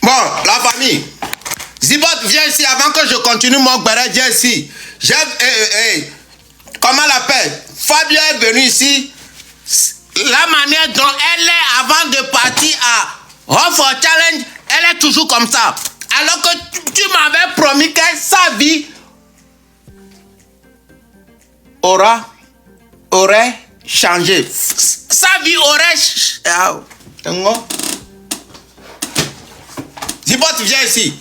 Bon, la famille. Zibot, viens ici avant que je continue mon béret, viens ici. Comment l'appelle? Fabio est venu ici. La manière dont elle est avant de partir à Off Challenge, elle est toujours comme ça. Alors que tu m'avais promis que sa vie aurait changé. Sa vie aurait... Zibot, viens ici.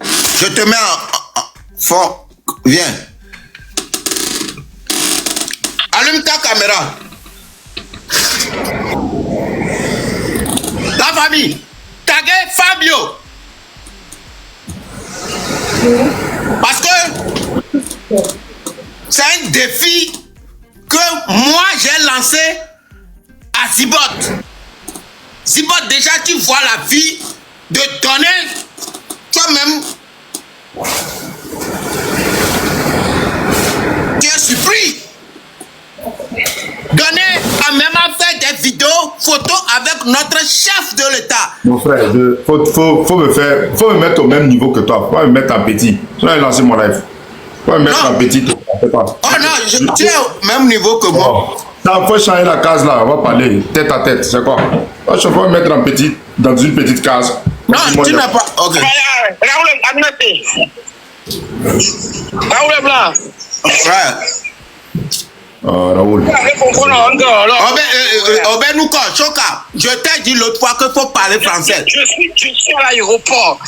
Je te mets en fond. Viens. Allume ta caméra. La famille. Taguez Fabio. Parce que c'est un défi que moi j'ai lancé à Zibot. Zibot, déjà tu vois la vie de donner toi-même. Tu es surpris. Donner à même à faire des vidéos, photos avec notre chef de l'État. Mon frère, faut me mettre au même niveau que toi. Faut me mettre en petit. Je vais lancer mon live. Faut me mettre en petit. Oh non, tu es au même niveau que moi. Il faut changer la case là. On va parler tête à tête. C'est quoi? Je vais me mettre en petit, dans une petite case. Non, tu n'as pas. Ok. Raoul Blanc. Frère. Raoul. Obenouko, Choka, je t'ai dit l'autre fois qu'il faut parler français. Je suis à l'aéroport.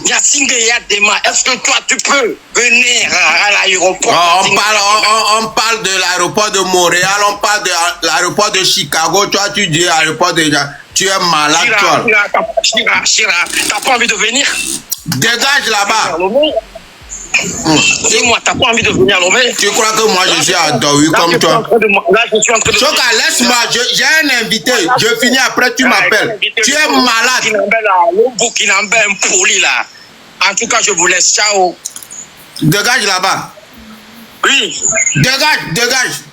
Yacine Dema, est-ce que toi tu peux venir à l'aéroport? On parle de l'aéroport de Montréal, on parle de l'aéroport de Chicago. Toi, tu dis l'aéroport de... Tu es malade, toi. Chira, t'as pas envie de venir? Dégage là-bas. Dis-moi, t'as pas envie de venir à Lomé? Tu crois que moi je suis à Dowi comme toi? Là, je suis en train de... Choka, laisse-moi, j'ai un invité. Je finis après, tu m'appelles. Tu es malade. Le Burkinabé poli là. En tout cas, je vous laisse. Ciao. Dégage là-bas. Oui. Dégage.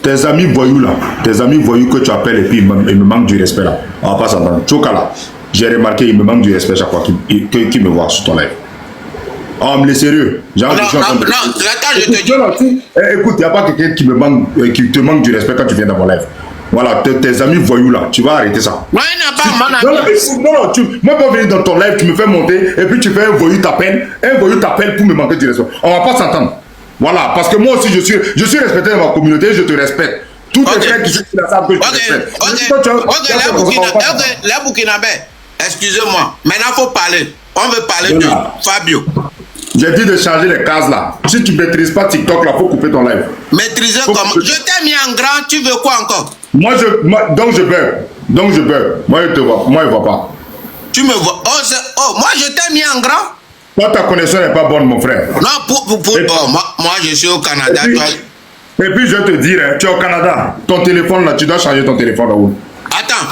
Tes amis voyous là, tes amis voyous que tu appelles et puis ils me manquent du respect là. On va pas s'entendre. Choka là, j'ai remarqué, il me manque du respect chaque fois qu'il me voit sur ton live. Oh, mais sérieux. Non, attends, je te dis. Écoute, il n'y a pas quelqu'un qui te manque du respect quand tu viens dans mon live. Voilà, tes amis voyous là, tu vas arrêter ça. Moi, il n'a pas mon ami. Non, moi, quand venir dans ton live, tu me fais monter et puis tu fais un voyou t'appelle pour me manquer du respect. On va pas s'entendre. Voilà, parce que moi aussi, je suis respecté dans ma communauté, je te respecte. Tous tes frères qui sont là savent que je te respecte. Les Burkinabés, excusez-moi, maintenant il faut parler. On veut parler de Fabio. J'ai dit de changer les cases là. Si tu ne maîtrises pas TikTok là, il faut couper ton live. Maîtriser comment? Je t'ai mis en grand, tu veux quoi encore? Donc je veux. Moi je te vois, moi je ne vois pas. Tu me vois? Moi je t'ai mis en grand? Toi ta connexion n'est pas bonne mon frère. Non, moi je suis au Canada. Et puis je vais te dire, hein, tu es au Canada. Ton téléphone là, tu dois changer ton téléphone Raoul. Attends,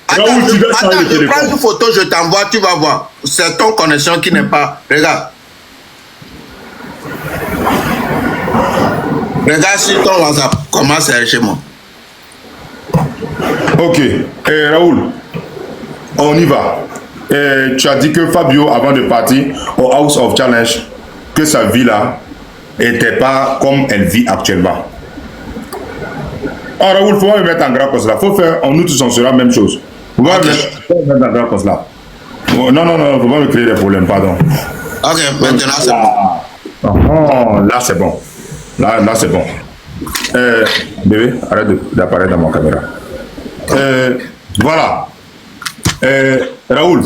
Raoul, tu dois changer le téléphone. Je prends une photo, je t'envoie, tu vas voir. C'est ton connexion qui n'est pas... Regarde. Regarde sur ton WhatsApp, comment c'est chez moi. Ok. Raoul, on y va. Tu as dit que Fabio, avant de partir au House of Challenge, que sa vie là n'était pas comme elle vit actuellement. Oh Raoul, faut pas me mettre en grand comme cela. Faut faire, nous tous on sera la même chose. Faut pas me mettre en grand comme cela. Non, faut pas me créer des problèmes, pardon. Ok, maintenant c'est bon. Là c'est bon. Là c'est bon. Bébé, arrête d'apparaître dans mon caméra. Voilà. Raoul,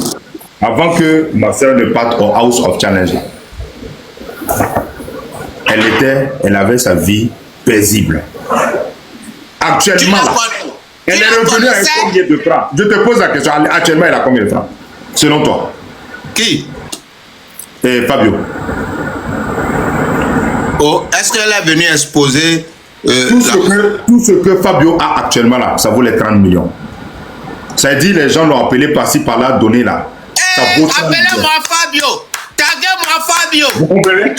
avant que ma soeur ne parte au House of Challenge, elle avait sa vie paisible. Actuellement, elle est revenue à combien de francs? Je te pose la question, actuellement elle a combien de francs? Selon toi? Qui? Fabio. Oh, est-ce qu'elle est venue exposer tout ce que Fabio a actuellement là, ça vaut les 30 millions. Ça dit les gens l'ont appelé par-ci par-là, donné là. Appelez-moi Fabio. Taguez-moi Fabio. Vous comprenez?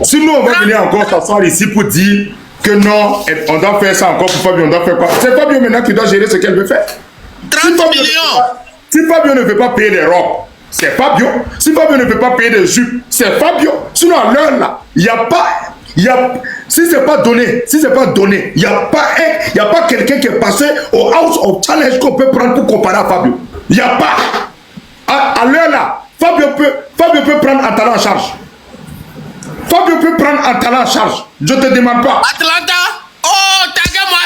Si nous on va venir encore s'asseoir ici pour dire que non, on doit faire ça encore pour Fabio, on doit faire quoi? C'est Fabio maintenant qui doit gérer ce qu'elle veut faire. 30 millions. Si Fabio ne veut pas payer des robes, c'est Fabio. Si Fabio ne veut pas payer des jupes, c'est Fabio. Sinon, à l'heure là, il n'y a pas. Si c'est pas donné, il n'y a pas quelqu'un qui est passé au House of Challenge qu'on peut prendre pour comparer à Fabio. Il n'y a pas. À l'heure là, Fabio peut prendre un talent en charge. Fabio peut prendre un talent en charge. Je te demande pas. Atlanta. Oh, taguez-moi.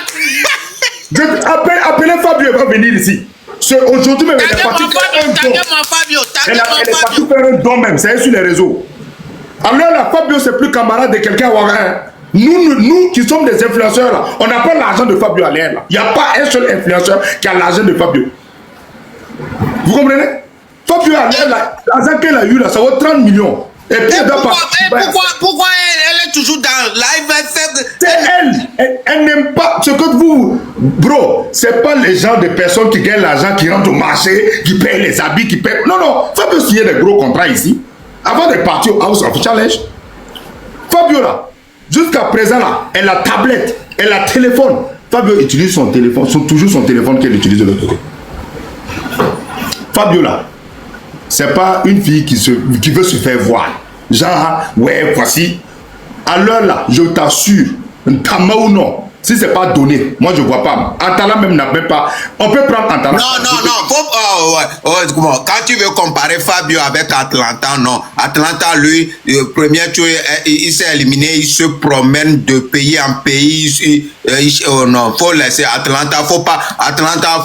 Appelez Fabio, elle va venir ici. Aujourd'hui même, elle est partie faire un don. Elle est partie faire un don même, c'est sur les réseaux. Alors là, Fabio, c'est plus camarade de quelqu'un à Ouagan. Nous qui sommes des influenceurs là, on n'a pas l'argent de Fabio à l'air là. Il n'y a pas un seul influenceur qui a l'argent de Fabio. Vous comprenez? Fabio à l'air là, l'argent qu'elle a eu là, ça vaut 30 millions. Et puis pourquoi elle est toujours dans live? C'est elle n'aime pas ce que vous, bro, c'est pas les gens, des personnes qui gagnent l'argent, qui rentrent au marché, qui payent les habits, qui payent. Non, Fabio signer des gros contrats ici, avant de partir au House of Challenge. Fabio là, jusqu'à présent là, elle a tablette, elle a téléphone. Fabio utilise son téléphone, toujours son téléphone qu'elle utilise de l'autre côté. Fabio là, c'est pas une fille qui veut se faire voir. Genre, ouais, voici. À l'heure là, je t'assure, Ntama ou non, si c'est pas donné, moi je vois pas. Antala même n'a même pas. On peut prendre Antala. Non. Quand tu veux comparer Fabio avec Atlanta, non. Atlanta, lui, premier tour, il s'est éliminé, il se promène de pays en pays. Non, faut laisser Atlanta,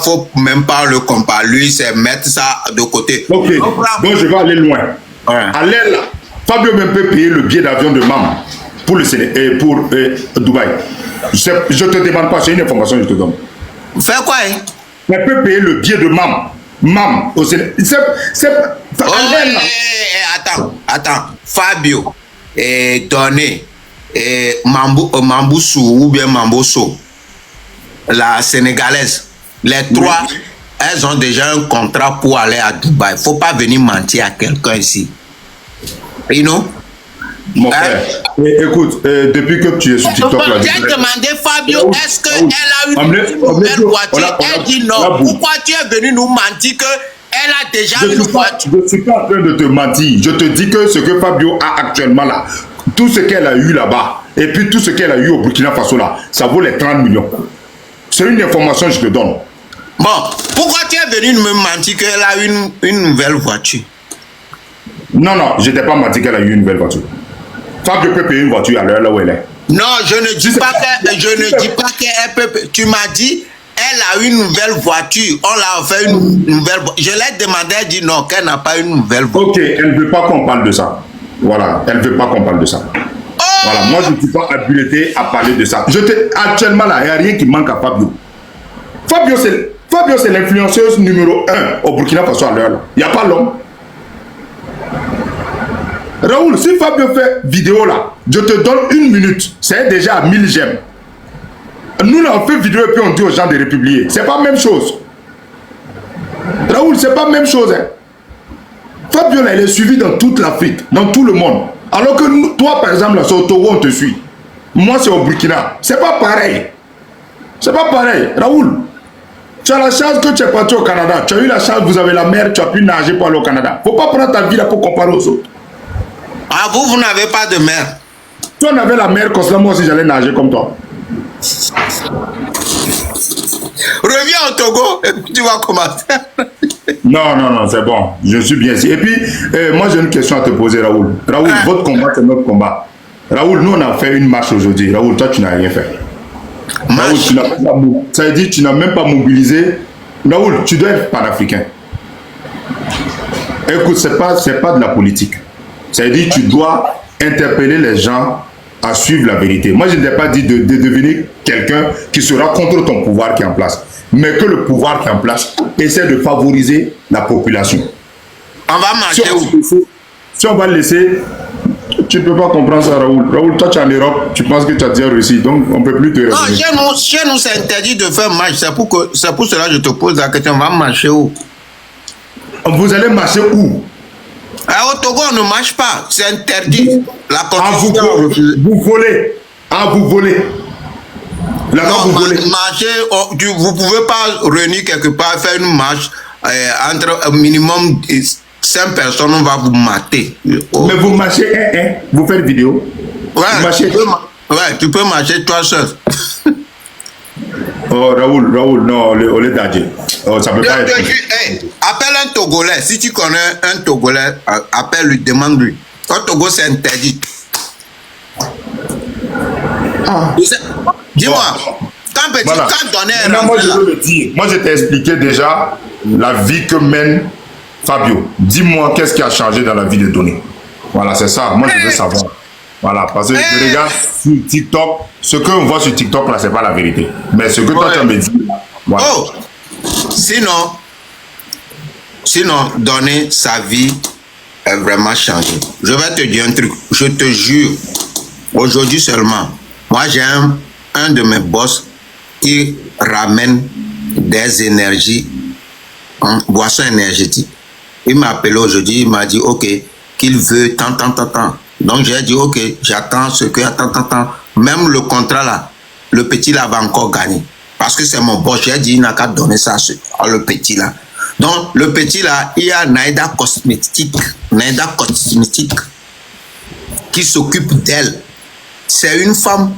faut même pas le comparer. Lui, c'est mettre ça de côté. Ok, donc je vais aller loin. Ouais. À l'air là, Fabio même peut payer le billet d'avion de Mam pour Dubaï. Je te demande pas, c'est une information que je te donne. Fais quoi, hein? Elle peut payer le billet de Mam au Sénégal. Attends. Fabio, Donné, Mamboussou ou bien Mambosso, la sénégalaise, les trois, elles ont déjà un contrat pour aller à Dubaï. Faut pas venir mentir à quelqu'un ici. You know? Mon frère, écoute, depuis que tu es sur TikTok là, j'ai demandé Fabio, est-ce qu'elle a une nouvelle voiture? Elle dit non. Pourquoi tu es venu nous mentir qu'elle a déjà une voiture? Je ne suis pas en train de te mentir. Je te dis que ce que Fabio a actuellement là, tout ce qu'elle a eu là-bas, et puis tout ce qu'elle a eu au Burkina Faso là, ça vaut les 30 millions. C'est une information que je te donne. Bon, pourquoi tu es venu me mentir qu'elle a une nouvelle voiture? Non, je t'ai pas menti qu'elle a eu une nouvelle voiture. Fabio peut payer une voiture à l'heure là où elle est. Non, je ne dis pas qu'elle peut. Tu m'as dit, elle a une nouvelle voiture. On l'a fait une nouvelle voiture. Je l'ai demandé, elle dit non, qu'elle n'a pas une nouvelle voiture. Ok, elle ne veut pas qu'on parle de ça. Voilà, elle ne veut pas qu'on parle de ça. Oh! Voilà, moi je ne suis pas habilité à parler de ça. Actuellement là, il n'y a rien qui manque à Fabio. Fabio c'est l'influenceuse numéro 1 au Burkina Faso à l'heure là. Il n'y a pas l'homme. Raoul, si Fabio fait vidéo là, je te donne 1 minute, c'est déjà à 1000 j'aime. Nous là on fait vidéo et puis on dit aux gens de republier. C'est pas la même chose. Raoul, c'est pas la même chose. Hein. Fabio là, elle est suivie dans toute l'Afrique, dans tout le monde. Alors que nous, toi par exemple là, c'est au Togo on te suit. Moi c'est au Burkina. C'est pas pareil. C'est pas pareil. Raoul, tu as la chance que tu es parti au Canada. Tu as eu la chance, vous avez la mer, tu as pu nager pour aller au Canada. Faut pas prendre ta vie là pour comparer aux autres. Ah, vous n'avez pas de mer? Si on avait la mer comme ça, moi aussi j'allais nager comme toi. Reviens au Togo et puis tu vas commencer. Non, c'est bon. Je suis bien ici. Et puis, moi j'ai une question à te poser, Raoul. Raoul, votre combat, c'est notre combat. Raoul, nous on a fait une marche aujourd'hui. Raoul, toi tu n'as rien fait. Raoul, tu n'as même pas, ça veut dire tu n'as même pas mobilisé. Raoul, tu dois être panafricain. Écoute, c'est pas de la politique. Ça veut dire que tu dois interpeller les gens à suivre la vérité. Moi, je ne t'ai pas dit de devenir quelqu'un qui sera contre ton pouvoir qui est en place. Mais que le pouvoir qui est en place essaie de favoriser la population. On va marcher si on va le laisser, tu ne peux pas comprendre ça, Raoul. Raoul, toi, tu es en Europe, tu penses que tu as déjà réussi, donc on ne peut plus te revenir. Non, chez nous, c'est interdit de faire marche. C'est pour cela que je te pose la question. On va marcher où? Vous allez marcher où? Au Togo, on ne marche pas. C'est interdit. La constitution vous volez. Vous volez. Là-bas, Non, vous voulez... marcher, vous pouvez pas réunir quelque part, faire une marche entre un minimum 5 personnes, on va vous mater. Mais vous marchez vous faites vidéo. Ouais, Vous marchez. tu peux marcher toi seul. Oh, Raoul, non, on est dadje. Oh, ça peut pas être. Appelle un Togolais. Si tu connais un Togolais, appelle-lui, demande-lui. Au Togo, c'est interdit. Dis-moi, quand petit, Voilà. quand donner Maintenant, moi, je veux le dire. Moi, je t'ai expliqué déjà la vie que mène Fabio. Dis-moi, qu'est-ce qui a changé dans la vie de Donné. Voilà, c'est ça. Moi, je veux savoir. Voilà, parce que je regarde sur TikTok. Ce qu'on voit sur TikTok, là, c'est pas la vérité. Mais ce que toi, tu me dis, voilà. Oh, sinon, Donné, sa vie est vraiment changée. Je vais te dire un truc. Je te jure, aujourd'hui seulement, moi, j'ai un de mes boss qui ramène des énergies, boissons énergétiques. Il m'a appelé aujourd'hui, il m'a dit, OK, qu'il veut tant. Donc, j'ai dit, OK, j'attends ce que, attends. Même le contrat là, le petit là va encore gagner. Parce que c'est mon boss, j'ai dit, il n'a qu'à donner ça à le petit là. Donc, le petit là, il y a Naïda Cosmétique qui s'occupe d'elle. C'est une femme.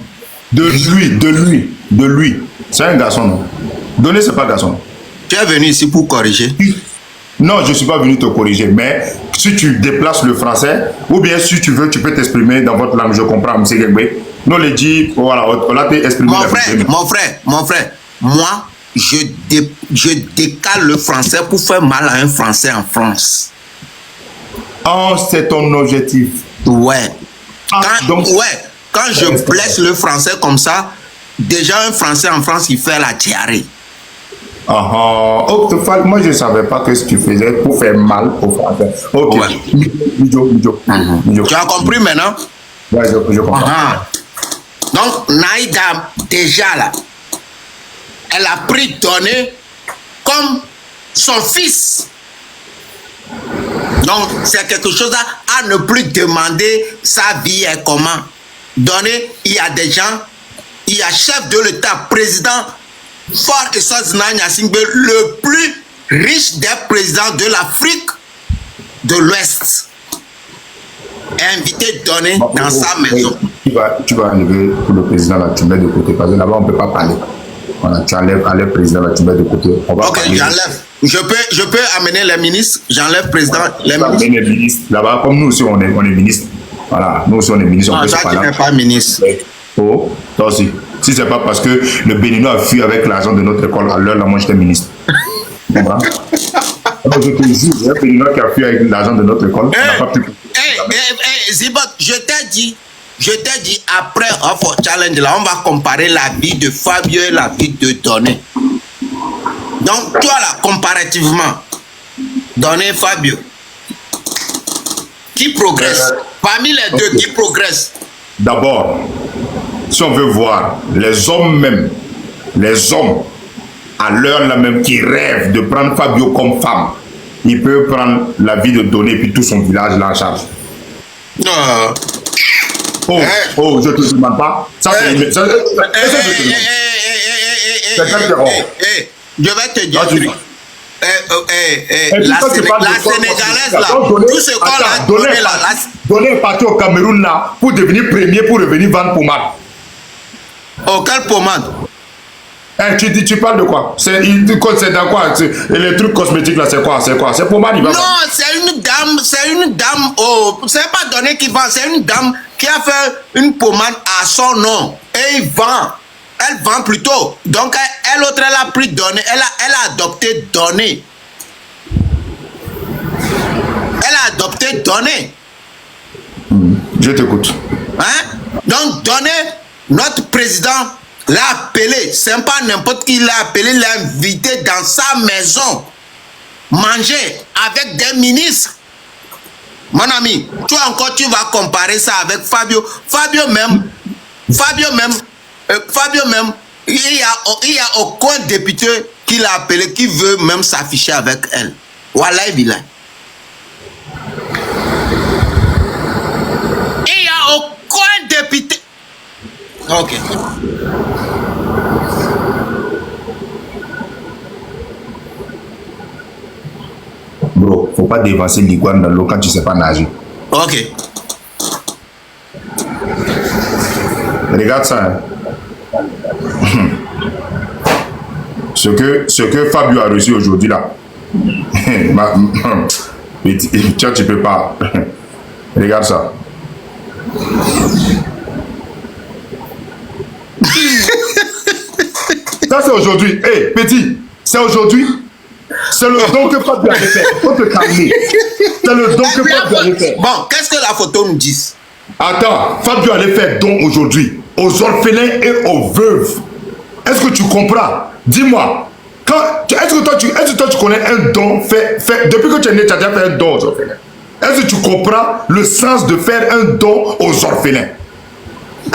De lui. C'est un garçon, non? Donné, c'est pas garçon. Tu es venu ici pour corriger? Non, je ne suis pas venu te corriger, mais si tu déplaces le français, ou bien si tu veux, tu peux t'exprimer dans votre langue, je comprends, M. Gengbe. Nous, les dit, voilà, on a exprimé. Mon frère, moi, je décale le français pour faire mal à un Français en France. Oh, c'est ton objectif. Ouais. Donc, Quand je blesse le français comme ça, déjà un Français en France, il fait la diarrhée. Moi, je ne savais pas que ce que tu faisais pour faire mal aux Français. Ok. Ouais. Tu as compris maintenant? Ouais, je comprends. Donc, Naïda, déjà là, elle a pris Donné comme son fils. Donc, c'est quelque chose à ne plus demander sa vie est comment. Donné, il y a des gens, il y a chef de l'État, président Fort et Sosnanya-Singbe, le plus riche des présidents de l'Afrique de l'Ouest. Invité Donné dans sa maison. Tu vas enlever pour le président là, tu mets de côté, parce que là-bas on ne peut pas parler. Voilà, tu enlèves le président là, tu mets de côté. Ok, j'enlève. Je peux amener les ministres, j'enlève président, les ministres. Là-bas, comme nous aussi on est ministres. Voilà, nous aussi on est ministres. Non, toi tu n'es pas ministre. Oh, toi aussi. Si c'est pas parce que le Béninois a fui avec l'argent de notre école, à l'heure là, moi j'étais ministre. Voilà. Alors, je te jure, il y a un Béninois qui a fui avec l'argent de notre école. On n'a pas pu. Zibot, je t'ai dit, après Offer Challenge, là, on va comparer la vie de Fabio et la vie de Donné. Donc, toi là, comparativement, Donné, Fabio, qui progresse? Parmi les deux, qui progresse? D'abord, si on veut voir les hommes à l'heure là même qui rêvent de prendre Fabio comme femme, il peut prendre la vie de Donné puis tout son village là en charge. Je te demande pas. Ça, c'est je vais te dire. La Sénégalaise là, tout ce qu'on a donné là. Donné est parti au Cameroun là pour devenir premier, pour revenir vendre pommade. Oh, quelle pommade? Tu parles de quoi? C'est dans quoi? Les trucs cosmétiques là, c'est quoi? C'est pommade, il va. Non, c'est une dame, oh, c'est pas Donné qui vend, c'est une dame qui a fait une pommade à son nom. Et il vend. Elle vend plutôt. Donc, elle a pris Donné, elle a adopté Donné. Elle a adopté Donné. Je t'écoute. Hein? Donc, Donné, notre président l'a appelé. C'est pas n'importe qui l'a appelé, l'a invité dans sa maison. Manger avec des ministres. Mon ami, toi encore, tu vas comparer ça avec Fabio. Fabio même, il y a aucun député qui l'a appelé, qui veut même s'afficher avec elle. Wallahi billahi. Il y a aucun député. Ok. pas dévancer l'iguane dans l'eau quand tu ne sais pas nager. Ok. Regarde ça. Hein. Ce que Fabio a reçu aujourd'hui là. Tu peux pas. Regarde ça. Ça c'est aujourd'hui. Hé, petit, c'est aujourd'hui. C'est le don que Fabio avait fait. Faut te calmer. C'est le don que Fabio avait fait. Bon, qu'est-ce que la photo nous dit? Attends, Fabio allait faire don aujourd'hui aux orphelins et aux veuves. Est-ce que tu comprends? Dis-moi. Est-ce que toi tu connais un don fait depuis que tu es né, tu as déjà fait un don aux orphelins? Est-ce que tu comprends le sens de faire un don aux orphelins?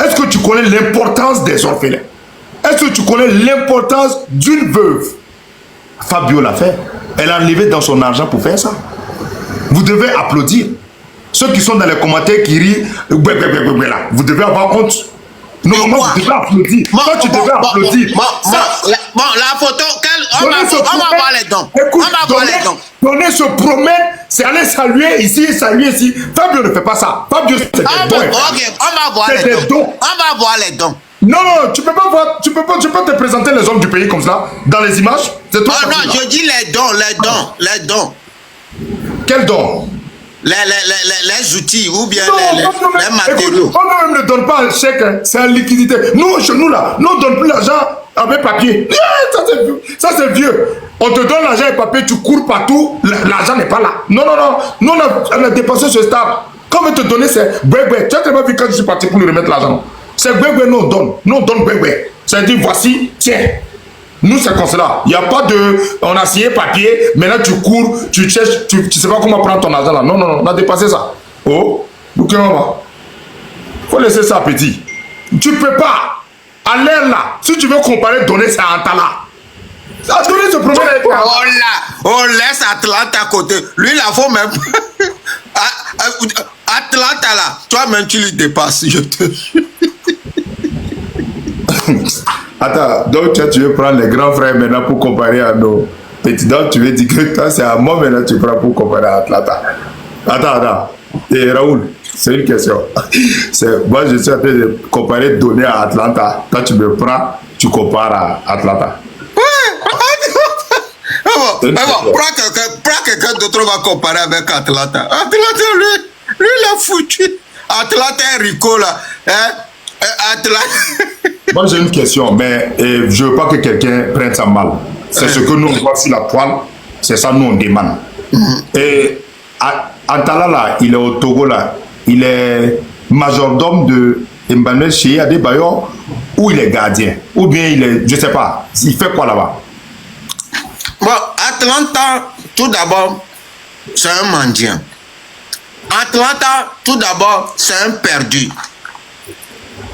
Est-ce que tu connais l'importance des orphelins? Est-ce que tu connais l'importance d'une veuve? Fabio l'a fait. Elle a enlevé dans son argent pour faire ça. Vous devez applaudir. Ceux qui sont dans les commentaires qui rient, vous devez avoir honte. Normalement, vous devez applaudir. Toi, tu devais applaudir. Bon, la photo, on va voir les dons. Écoute, on va voir les dons. Donner se promène, c'est aller saluer ici, saluer ici. Fabio ne fait pas ça. Fabio, c'est des dons. Ok, on va voir les dons. On va voir les dons. Non, tu peux pas voir, tu peux te présenter les hommes du pays comme ça, dans les images. C'est tout. Oh non, je dis les dons. Quels dons? Les outils ou bien les matériaux. Écoute, on ne donne pas un chèque, hein, c'est en liquidité. Nous, chez nous là, nous on ne donne plus l'argent avec papier. Ça c'est vieux. On te donne l'argent et papier, tu cours partout, l'argent n'est pas là. Non. Nous on a dépensé ce stade. Quand on veut te donner, c'est bébé. Tu as tellement vu quand je suis parti pour lui remettre l'argent. C'est bébé, nous on donne. Nous on donne bébé. C'est-à-dire, voici, tiens. Nous, c'est comme cela. Il n'y a pas de... On a signé papier, maintenant tu cours, tu cherches, tu sais pas comment prendre ton argent là. Non, on a dépassé ça. Oh, donc comment? Faut laisser ça, petit. Tu peux pas. À l'air là, si tu veux comparer, donner ça à Antala. Donner ce problème avec toi. Oh là, on laisse Atlanta à côté. Lui, il faut même... Atlanta là, toi-même tu lui dépasses, je te jure. Attends, donc tu veux prendre les grands frères maintenant pour comparer à nos petits. Donc tu veux dire que toi c'est à moi maintenant tu prends pour comparer à Atlanta. Attends. Et Raoul, c'est une question. Moi je suis en train de comparer données à Atlanta. Toi tu me prends, tu compares à Atlanta. Ouais, prends quelqu'un d'autre, on va comparer avec Atlanta. Atlanta, lui il a foutu. Atlanta et Rico là. Hein? Moi j'ai une question, mais je veux pas que quelqu'un prenne ça mal. C'est ce que nous on voit sur la toile, c'est ça nous on demande. Et Antala là, il est au Togo là, il est majordome de Emmanuel Chéhi Adebayor ou il est gardien, ou bien il est, je sais pas, il fait quoi là-bas? Bon, Atlanta, tout d'abord, c'est un mendiant. Atlanta, tout d'abord, c'est un perdu.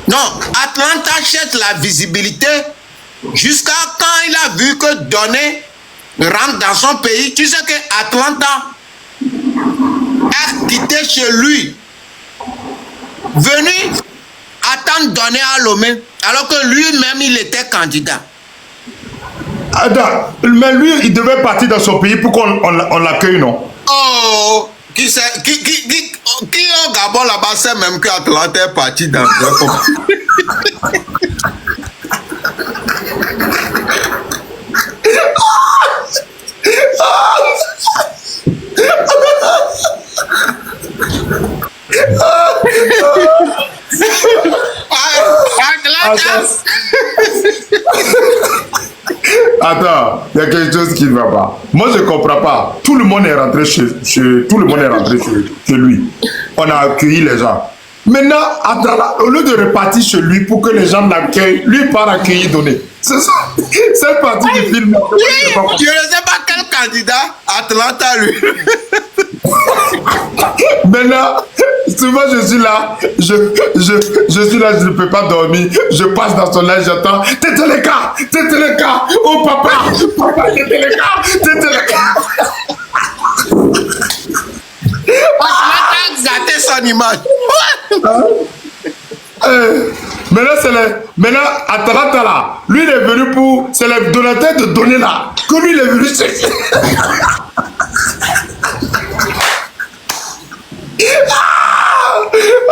Non, Atlanta cherche la visibilité jusqu'à quand il a vu que Donné rentre dans son pays. Tu sais que Atlanta a quitté chez lui, venu attendre Donné à Lomé, alors que lui-même il était candidat. Attends, mais lui il devait partir dans son pays pour qu'on l'accueille, non? Oh, qui au Gabon là-bas sait même que Atlanta est parti dans le Attends, il y a quelque chose qui ne va pas. Moi, je ne comprends pas. Tout le monde est rentré chez lui. On a accueilli les gens. Maintenant, au lieu de repartir chez lui pour que les gens l'accueillent, lui part accueillir Donné. C'est ça. C'est partie du film. Je ne sais pas quel candidat Atlanta lui. Maintenant, souvent je suis là, je suis là, je ne peux pas dormir, je passe dans son âge, j'entends Tétéléka, oh papa, Tétéléka. Atlanta a gâté son image. Maintenant, Atlanta là, lui il est venu pour, c'est le donateur de Donné là, que lui il est venu chercher.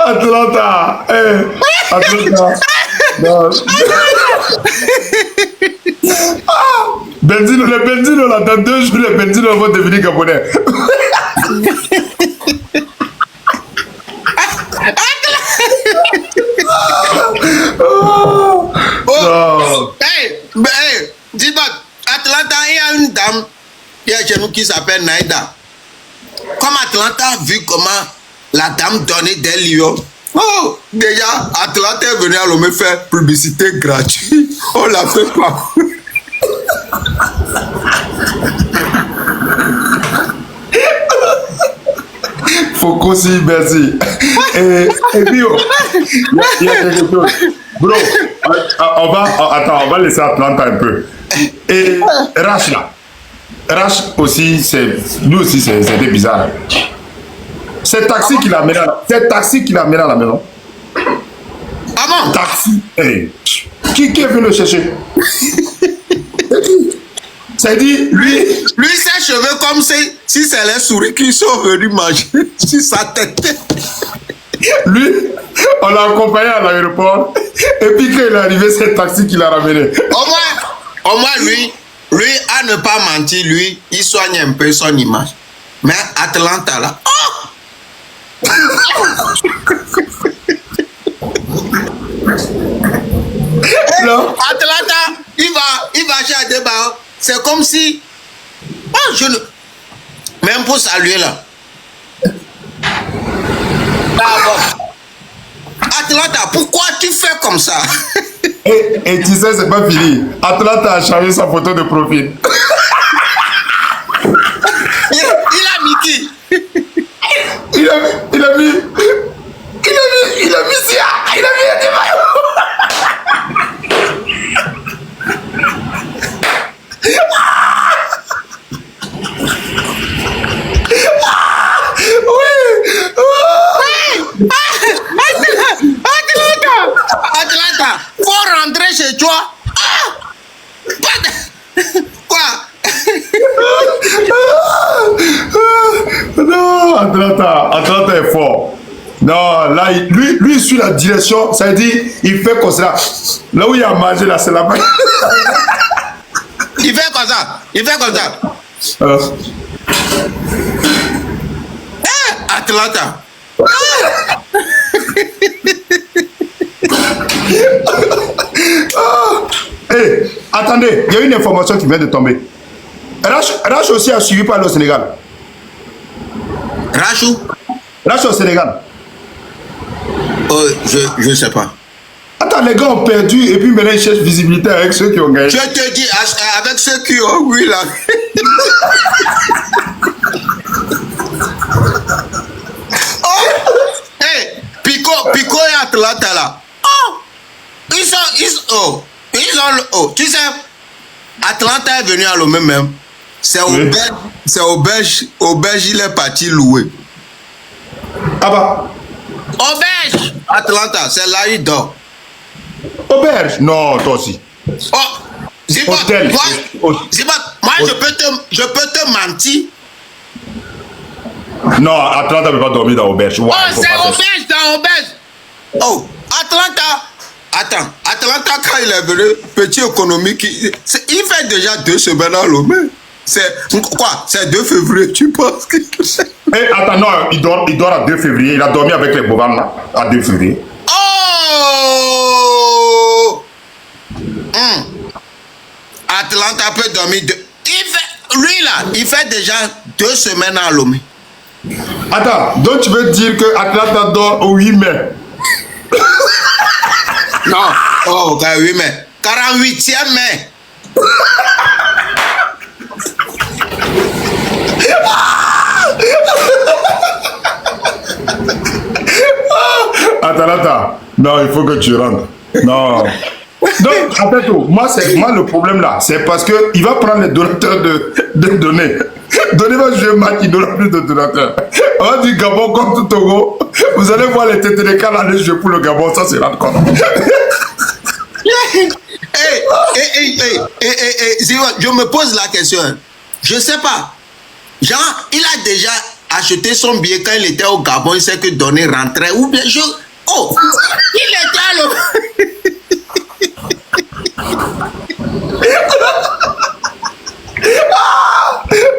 Atlanta. Atlanta. Non. Benzino, les Benzino, là, dans 2 jours, les Benzino vont devenir gabonais. Dis-moi, Atlanta, il y a une dame qui est chez nous qui s'appelle Naïda. Comme Atlanta a vu comment la dame donnait des lions, déjà, Atlanta est venu à me faire publicité gratuite. On l'a fait pas. Faut aussi, merci. Et puis, il y a quelque chose. Bro, on va laisser Atlanta un peu. Et Rach là. Rach aussi, nous aussi, c'était bizarre. C'est taxi qui l'a mené à la maison. Ah bon? Taxi. Qui est venu le chercher? C'est dit, lui, ses cheveux comme si c'est les souris qui sont venus manger sur sa tête. Lui, on l'a accompagné à l'aéroport. Et puis quand il est arrivé, c'est le taxi qui l'a ramené. Au moins, lui, à ne pas mentir, lui, il soigne un peu son image. Mais Atlanta, là, Non. Atlanta, il va chez Adeba. C'est comme si... Même pour saluer, là. Atlanta, pourquoi tu fais comme ça? Et tu sais, c'est pas fini. Atlanta a changé sa photo de profil. Il a mis qui? Il a mis Sia. Il a mis Adebayo. Atlanta, faut rentrer chez toi. Quoi? Non, Atlanta est fort. Non, là, lui, il suit la direction. Ça veut dire, il fait comme ça. Là où il a mangé, là, c'est là-bas. Il fait comme ça. Atlanta. Attendez, il y a une information qui vient de tomber. Rach aussi a suivi par le Sénégal. Rach au Sénégal. Je sais pas. Attends, les gars ont perdu et puis maintenant ils cherchent visibilité avec ceux qui ont gagné. Je te dis, avec ceux qui ont, oui là. Pico et Atlanta là. Tu sais, Atlanta est venu à Lomé même. C'est auberge, il est parti louer. Ah bah. Auberge, Atlanta, c'est là il dort. Auberge? Non, toi aussi. Hôtel. Moi je peux te mentir. Non, Atlanta ne peut pas dormir dans auberge. Ouais, c'est auberge, dans auberge. Atlanta. Attends, Atlanta, quand il est venu, petit économique, il fait déjà 2 semaines à Lomé. C'est quoi? C'est 2 février, tu penses que... Attends, non, il dort à 2 février. Il a dormi avec les bovins là, à 2 février. Atlanta peut dormir lui là, il fait déjà 2 semaines à Lomé. Attends, donc tu veux dire que Atlanta dort au 8 mai? Non, 8 mai. 48e mai. Atlanta, non, il faut que tu rentres. Non. Donc, après tout, moi, le problème là, c'est parce qu'il va prendre les donateurs de données. Donné va jouer un match, il n'aura plus de donateurs. On va dire Gabon contre Togo. Vous allez voir les Tétélécans aller jouer pour le Gabon, ça c'est rendre compte. Je me pose la question. Je sais pas. Genre, il a déjà acheté son billet quand il était au Gabon, il sait que donner rentrait. Ou bien je... Oh, il était à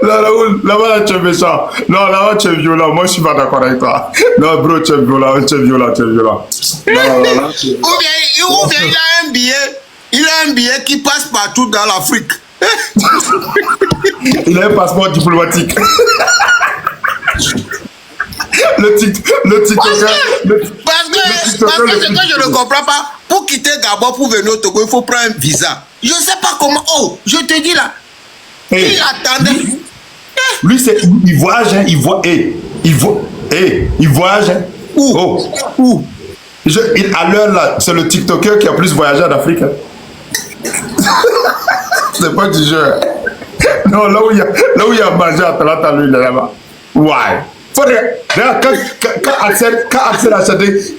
Non, Raoul, là-bas, tu es méchant. Non, là-bas, tu es violent. Moi, je suis pas d'accord avec toi. Non, bro, tu es violent, tu es violent, tu es violent. Non, Ou bien il a un billet. Il a un billet qui passe partout dans l'Afrique. Il a un passeport diplomatique. Le TikToker. Parce que ce que je ne comprends pas, pour quitter Gabon, pour venir au Togo, il faut prendre un visa. Je ne sais pas comment. Oh, je te dis là. Hey, Il attendait. lui, il voyage, hein, il voyage. Hein. Où? Oh. Où? À l'heure là, c'est le TikToker qui a plus voyagé en Afrique. Hein. C'est pas du jeu. Non, là où il y a mangé à Talata, lui, il est là-bas. Ouais. Faudrait. Regarde, quand Axel a chanté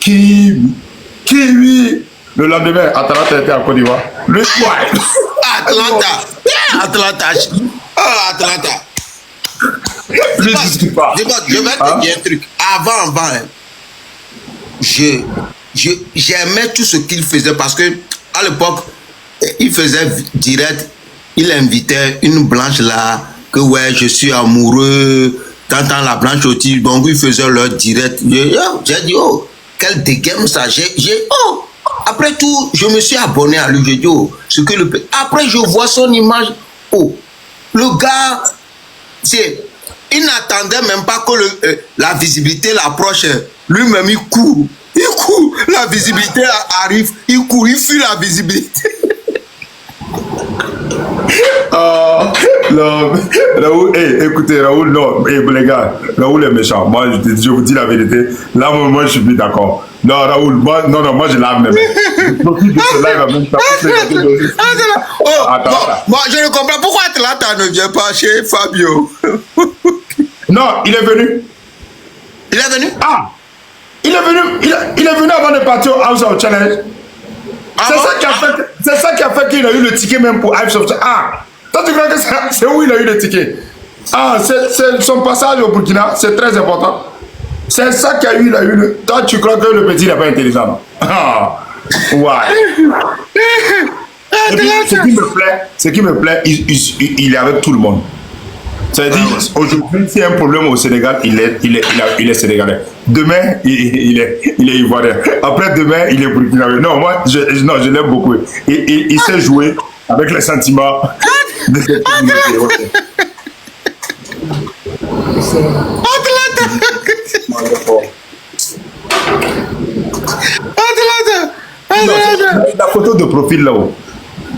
Kiwi, le lendemain, Atalanta était en Côte d'Ivoire. Lui, ouais. Atlanta. Atlanta. Oh, Atlanta. Lui, il discute pas. Je vais te dire un truc. Avant, hein, j'aimais tout ce qu'il faisait parce que à l'époque, il faisait direct, il invitait une blanche là, que ouais, je suis amoureux, t'entends la blanche aussi, donc il faisait leur direct. J'ai dit, oh, quel dégaine ça, oh, après tout, je me suis abonné à lui, j'ai dit, oh, ce que après je vois son image, oh, le gars, il n'attendait même pas que la visibilité l'approche, lui-même il court, la visibilité arrive, il court, il fuit la visibilité. Non, Raoul, écoutez, Raoul, non, les gars, Raoul est méchant. Moi, je vous dis la vérité. Là, moi, je suis plus d'accord. Non, Raoul, moi, je l'âme même. Je profite de ce live même. Moi, je ne comprends pourquoi Atlanta ne vient pas chez Fabio. Non, il est venu. Il est venu? Ah, il est venu avant de partir au House of Challenge. C'est ça qui a fait qu'il a eu le ticket même pour House of Challenge. Ah, toi tu crois que c'est où il a eu le ticket? Ah, c'est son passage au Burkina, c'est très important. C'est ça qui a eu, il a eu le... Toi tu crois que le petit n'est pas intelligent, non? Ah, ouais. Et puis, ce qui me plaît, il est avec tout le monde. C'est-à-dire, aujourd'hui, s'il y a un problème au Sénégal, il est sénégalais. Demain, il est ivoirien. Après demain, il est burkinabé. Non, moi, je l'aime beaucoup. Il sait jouer avec les sentiments de cette communauté. La photo de profil là-haut.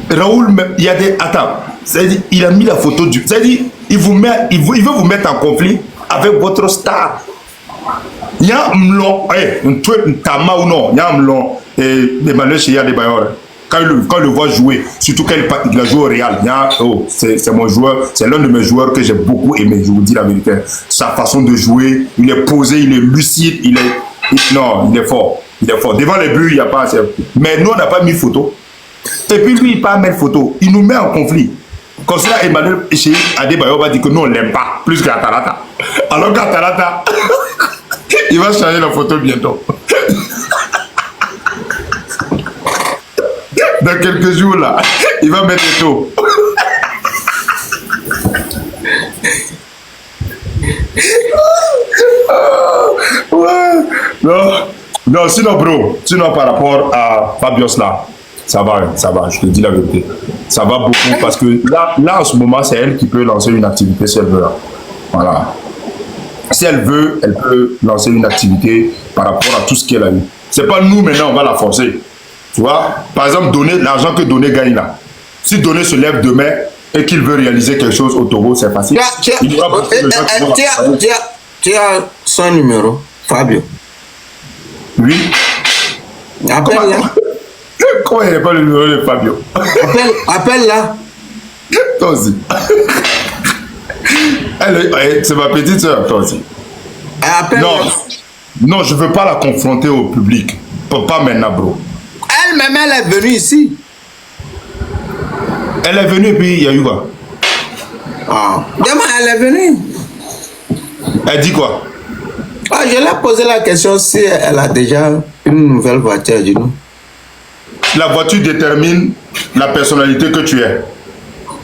Raoul, il y a des... Attends, c'est-à-dire, il a mis la photo du... C'est-à-dire, il veut vous mettre en conflit avec votre star. Il y a un mlon, Tama ou non, il y a un mlon, Emmanuel Cheya de Bayor. Quand il le voit jouer, surtout quand il a joué au Real, c'est mon joueur, c'est l'un de mes joueurs que j'ai beaucoup aimé, je vous dis la vérité. Sa façon de jouer, il est posé, il est lucide, il est fort. Il est fort. Devant les buts, il n'y a pas assez. Mais nous, on n'a pas mis photo. Et puis lui, il part mettre photo. Il nous met en conflit. Comme ça, Emmanuel Cheya Adebayor va dire que nous, on ne l'aime pas, plus qu'Atalanta. Alors qu'Atalanta, il va changer la photo bientôt. Dans quelques jours, là, il va mettre le taux. Non, sinon, bro, par rapport à Fabios, là, ça va, je te dis la vérité. Ça va beaucoup parce que là en ce moment, c'est elle qui peut lancer une activité si elle veut. Voilà. Si elle veut, elle peut lancer une activité par rapport à tout ce qu'elle a eu. C'est pas nous maintenant, on va la forcer. Tu vois? Par exemple, l'argent que Doné gagne là. Si Doné se lève demain et qu'il veut réaliser quelque chose au Togo, c'est facile. Tu as son numéro, Fabio? Oui. Appelle là. Comment il n'est pas le numéro de Fabio? Appelle là. Toi aussi. C'est ma petite soeur, toi aussi. Appelle non, je ne veux pas la confronter au public. Pas maintenant, bro. Elle-même, elle est venue ici. Elle est venue et puis il y a eu quoi? Ah. Demain, elle est venue. Elle dit quoi? Ah, je lui ai posé la question si elle a déjà une nouvelle voiture. Elle dit non. La voiture détermine la personnalité que tu es.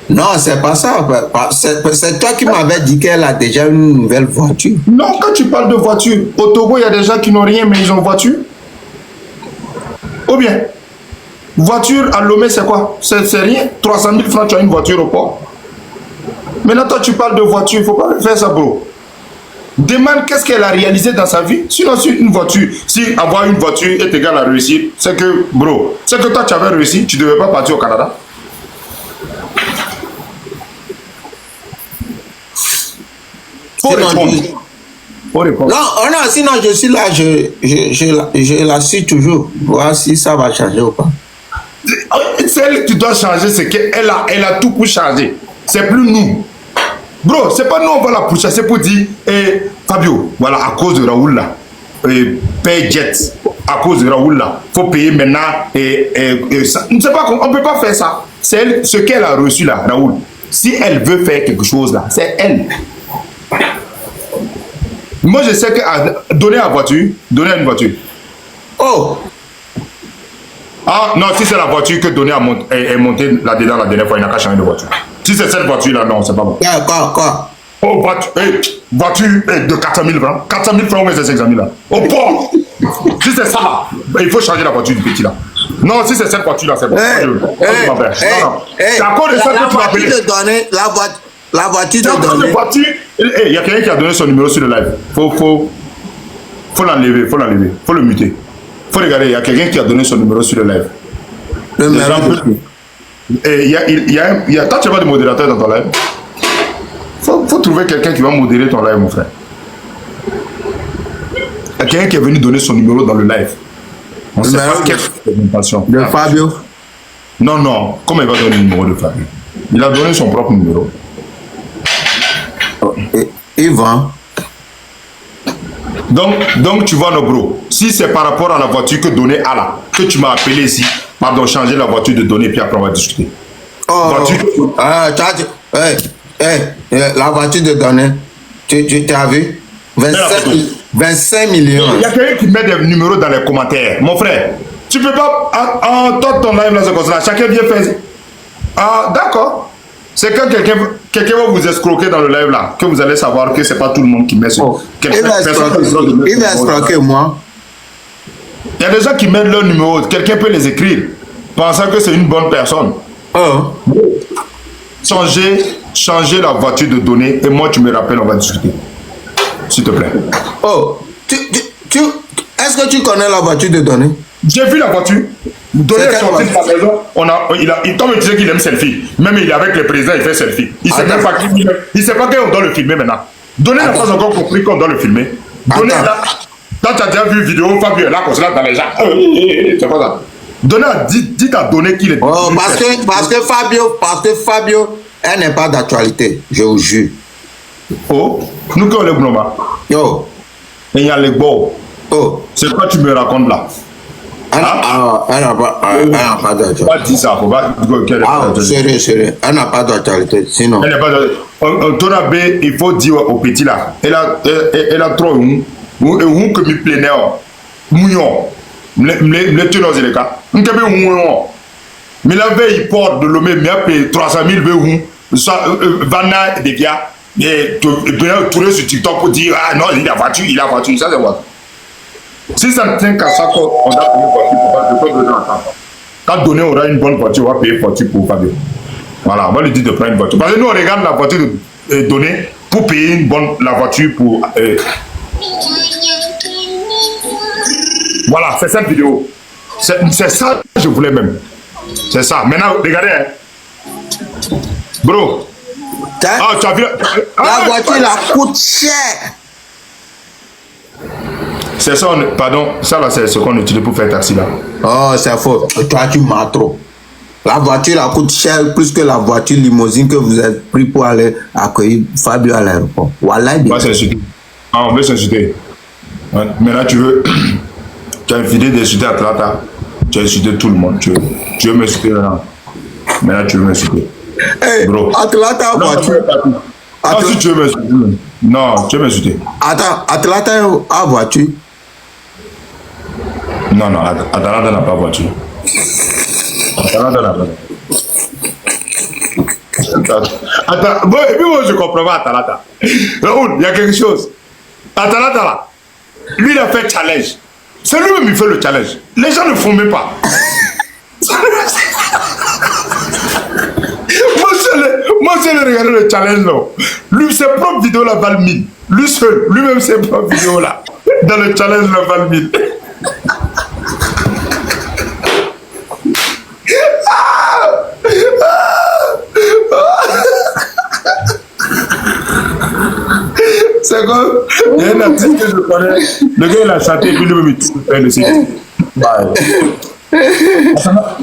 Non, c'est pas ça. C'est toi qui m'avais dit qu'elle a déjà une nouvelle voiture. Non, quand tu parles de voiture, au Togo, il y a des gens qui n'ont rien, mais ils ont voiture. Ou bien, voiture à Lomé, c'est quoi? C'est rien. 300 000 francs, tu as une voiture au port. Maintenant, toi, tu parles de voiture, il ne faut pas faire ça, bro. Demande qu'est-ce qu'elle a réalisé dans sa vie. Sinon, si une voiture, si avoir une voiture est égal à réussir, c'est que, bro, c'est que toi, tu avais réussi, tu ne devais pas partir au Canada. Faut répondre. Faut répondre. Non, non, sinon je suis là, je la suis toujours. Voir si ça va changer ou pas. Celle que tu dois changer, c'est qu'elle a tout pour changer. C'est plus nous. Bro, c'est pas nous, on va la pousser, c'est pour dire, Fabio, voilà, à cause de Raoul là, paye jet, à cause de Raoul là, faut payer maintenant, ça. Je ne sais pas, on ne peut pas faire ça. C'est elle, ce qu'elle a reçu là, Raoul. Si elle veut faire quelque chose là, c'est elle. Moi, je sais que donner à une voiture. Oh! Ah non, si c'est la voiture que donner est montée là-dedans la dernière fois, il n'a qu'à changer de voiture. Si c'est cette voiture-là, non, c'est pas bon. Quoi? Oh, voiture de 400 000 francs. 400 000 francs, mais c'est 500 000 là. Au port! Si c'est ça, il faut changer la voiture du petit là. Non, si c'est cette voiture-là, c'est bon. C'est à cause de ça que tu m'as appelé. La voiture de donner. Il y a quelqu'un qui a donné son numéro sur le live. Faut l'enlever, faut le muter. Faut regarder, il y a quelqu'un qui a donné son numéro sur le live. Le numéro. Quand tu n'as pas de modérateur dans ton live, faut trouver quelqu'un qui va modérer ton live, mon frère. Il y a quelqu'un qui est venu donner son numéro dans le live. On ne sait pas quelle présentation. De Fabio. Non. Comment il va donner le numéro de Fabio? Il a donné son propre numéro. Yvan. Donc tu vois, nos bros, si c'est par rapport à la voiture que donnait Allah, que tu m'as appelé ici, pardon, changer la voiture de donner, puis après on va discuter. Oh, la voiture de donner, tu as vu? 25 millions. Il y a quelqu'un qui met des numéros dans les commentaires. Mon frère, tu peux pas, toi ton live là, c'est comme ça, chacun vient faire. Ah, d'accord. C'est quand quelqu'un va vous escroquer dans le live là, que vous allez savoir que c'est pas tout le monde qui met ce. Il va escroquer moi. Il y a des gens qui mettent leur numéro, quelqu'un peut les écrire, pensant que c'est une bonne personne. Oh. Changer la voiture de données et moi tu me rappelles, on va discuter. S'il te plaît. Oh, est-ce que tu connais la voiture de données? J'ai vu la voiture. Donner est sorti de la maison. Tom me disait qu'il aime selfie. Même il est avec le président, il fait selfie. Il sait même pas qu'on doit le filmer maintenant. Donner n'a pas encore compris qu'on doit le filmer. Donner là. Quand tu as déjà vu une vidéo, Fabio est là comme ça dans les gens. C'est pas ça. Donner, dis à donner qu'il est. Oh, parce que Fabio, elle n'est pas d'actualité, je vous jure. Oh, nous qu'on les bloma. Yo. Et il y a les beaux. Oh. C'est quoi tu me racontes là? Elle n'a pas d'actualité. Pas dire ça, faut pas. Sérieux. Elle n'a pas d'actualité, sinon. Elle n'est pas d'actualité. Tonabe, il faut dire au petit là. Elle a trop que mi plaignait. Mouillon. Me tenons les cas. On peut mouillon. Mais la veille, il porte de l'homme, mais après 300 000 veillons. Vanna des gars. Et tourner sur TikTok pour dire ah non, il a voiture, ça c'est quoi? Si ça ne tient qu'à ça, on a payé une voiture, quand donner aura une bonne voiture, on va payer voiture pour Fabio. Voilà, on va lui dire de prendre une voiture. Parce que nous on regarde la voiture de donner pour payer la voiture pour. Voilà, c'est cette vidéo. C'est ça que je voulais même. C'est ça. Maintenant, regardez. Hein. Bro. Ah, tu as vu la voiture, la coûte cher. C'est ça, pardon, ça là, c'est ce qu'on utilise pour faire taxi là. Oh, c'est faux. Toi, tu m'as trop. La voiture, la coûte cher plus que la voiture limousine que vous avez pris pour aller accueillir Fabio à l'aéroport. Voilà. On va s'insulter. Ah, on veut s'insulter. Maintenant, tu as une idée d'insulter Atlanta. Tu as insulté tout le monde. Tu veux m'insulter maintenant. Maintenant, tu veux m'insulter. Hey, bro. Atlanta voiture. Ah, si tu veux m'insulter. Non, tu veux m'insulter. Attends, Atalanta a voiture. Non, non, Atalanta n'a pas voiture. Atalanta n'a pas voiture. Attends, bon, et puis moi je comprends pas Atalanta. Raoul, il y a quelque chose. Atalanta là, lui il a fait challenge. C'est lui-même qui fait le challenge. Les gens ne font même pas. Moi je l'ai regardé le challenge là. Lui, ses propres vidéos là valent 1000. Lui seul, lui-même ses propres vidéos là. Dans le challenge là valent 1000. C'est comme, il y a un artiste que je connais, le gars il a chanté et puis lui-même il fait le site.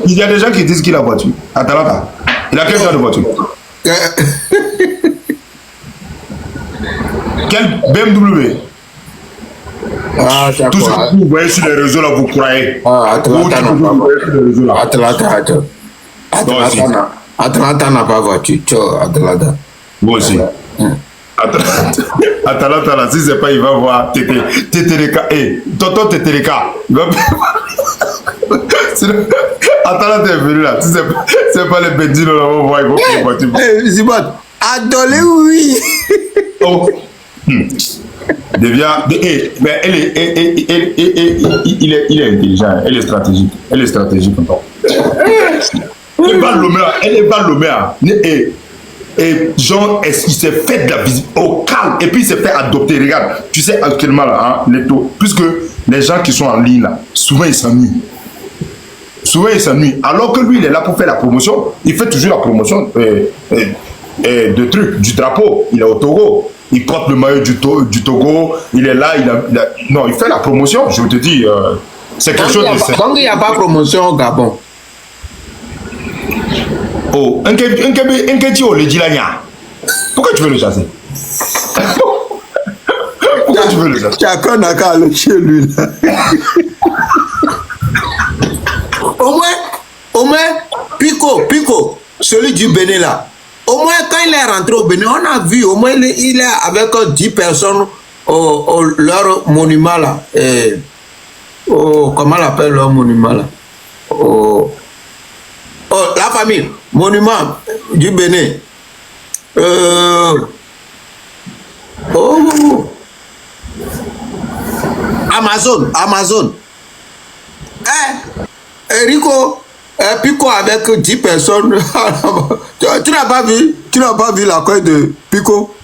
Il y a des gens qui disent qu'il a voiture. Atalanta, il a quel genre de voiture? Quel BMW? Ah, Tout ce d'accord. que vous voyez sur les réseaux là, vous croyez. Ah, Atalanta n'a pas voiture. Atalanta. Atalanta n'a pas voiture. Ciao, Atalanta. Moi aussi. Atalanta là, si c'est pas, il va voir Tetereka. Eh, tonton Tetereka. Il va. Atalanta est venu là. Si c'est pas les Bendino là, on va voir, ils vont faire voiture. Eh, Zibat, adolé, oui. Oh. Devient. Mais il est intelligent, elle est stratégique. Elle est stratégique comme ça. Elle va l'homme. Et genre, il s'est fait de la visite au calme. Et puis il s'est fait adopter. Regarde, tu sais actuellement là, hein, les taux. Puisque les gens qui sont en ligne là, souvent ils s'ennuient. Alors que lui, il est là pour faire la promotion. Il fait toujours la promotion de trucs, du drapeau. Il est au Togo. Il porte le maillot du Togo. Il est là, non, il fait la promotion. Je te dis, c'est quelque chose de... Donc il n'y a pas promotion au Gabon. Oh, un au Ledilania. Pourquoi tu veux le chasser? Pourquoi tu veux le chasser? Chacun n'a qu'à aller chez lui là. Au moins, Pico, celui du Bénin là. Au moins, quand il est rentré au Bénin, on a vu, au moins, il est avec 10 personnes au leur monument là. Comment on appelle leur monument là? La famille, monument du Bénin. Amazon. Rico, Pico avec 10 personnes. Tu n'as pas vu la coin de Pico?